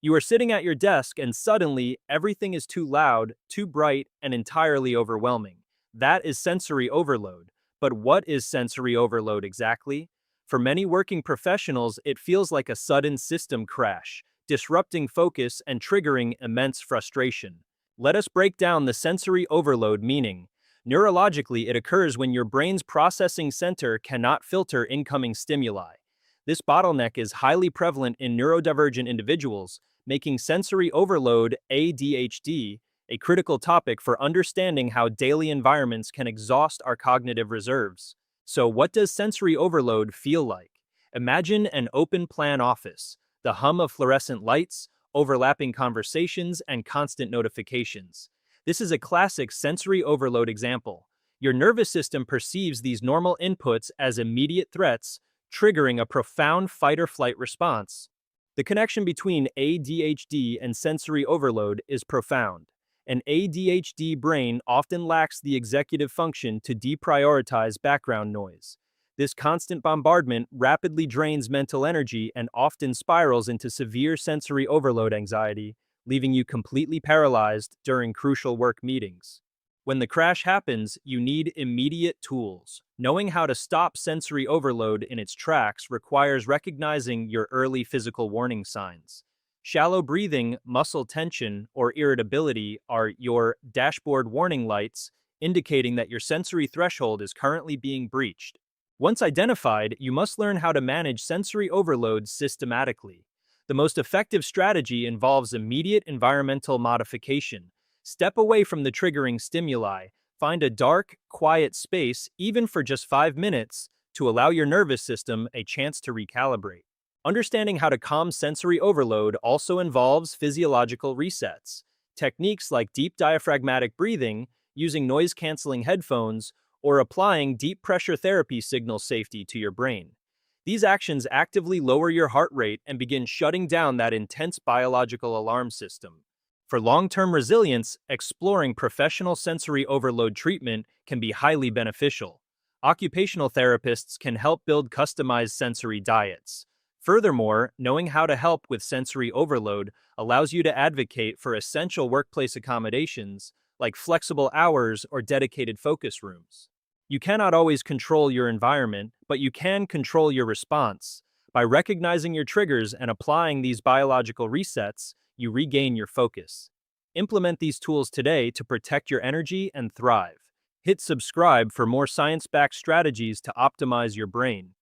You are sitting at your desk and suddenly everything is too loud, too bright, and entirely overwhelming. That is sensory overload. But what is sensory overload exactly? For many working professionals, it feels like a sudden system crash, disrupting focus and triggering immense frustration. Let us break down the sensory overload meaning. Neurologically, it occurs when your brain's processing center cannot filter incoming stimuli. This bottleneck is highly prevalent in neurodivergent individuals, making sensory overload (ADHD) a critical topic for understanding how daily environments can exhaust our cognitive reserves. So, what does sensory overload feel like? Imagine an open plan office, the hum of fluorescent lights, overlapping conversations, and constant notifications. This is a classic sensory overload example. Your nervous system perceives these normal inputs as immediate threats, triggering a profound fight or flight response. The connection between ADHD and sensory overload is profound. An ADHD brain often lacks the executive function to deprioritize background noise. This constant bombardment rapidly drains mental energy and often spirals into severe sensory overload anxiety, leaving you completely paralyzed during crucial work meetings. When the crash happens, you need immediate tools. Knowing how to stop sensory overload in its tracks requires recognizing your early physical warning signs. Shallow breathing, muscle tension, or irritability are your dashboard warning lights, indicating that your sensory threshold is currently being breached. Once identified, you must learn how to manage sensory overload systematically. The most effective strategy involves immediate environmental modification. Step away from the triggering stimuli, find a dark, quiet space, even for just 5 minutes, to allow your nervous system a chance to recalibrate. Understanding how to calm sensory overload also involves physiological resets. Techniques like deep diaphragmatic breathing, using noise-canceling headphones, or applying deep pressure therapy signal safety to your brain. These actions actively lower your heart rate and begin shutting down that intense biological alarm system. For long-term resilience, exploring professional sensory overload treatment can be highly beneficial. Occupational therapists can help build customized sensory diets. Furthermore, knowing how to help with sensory overload allows you to advocate for essential workplace accommodations like flexible hours or dedicated focus rooms. You cannot always control your environment, but you can control your response. By recognizing your triggers and applying these biological resets, you regain your focus. Implement these tools today to protect your energy and thrive. Hit subscribe for more science-backed strategies to optimize your brain.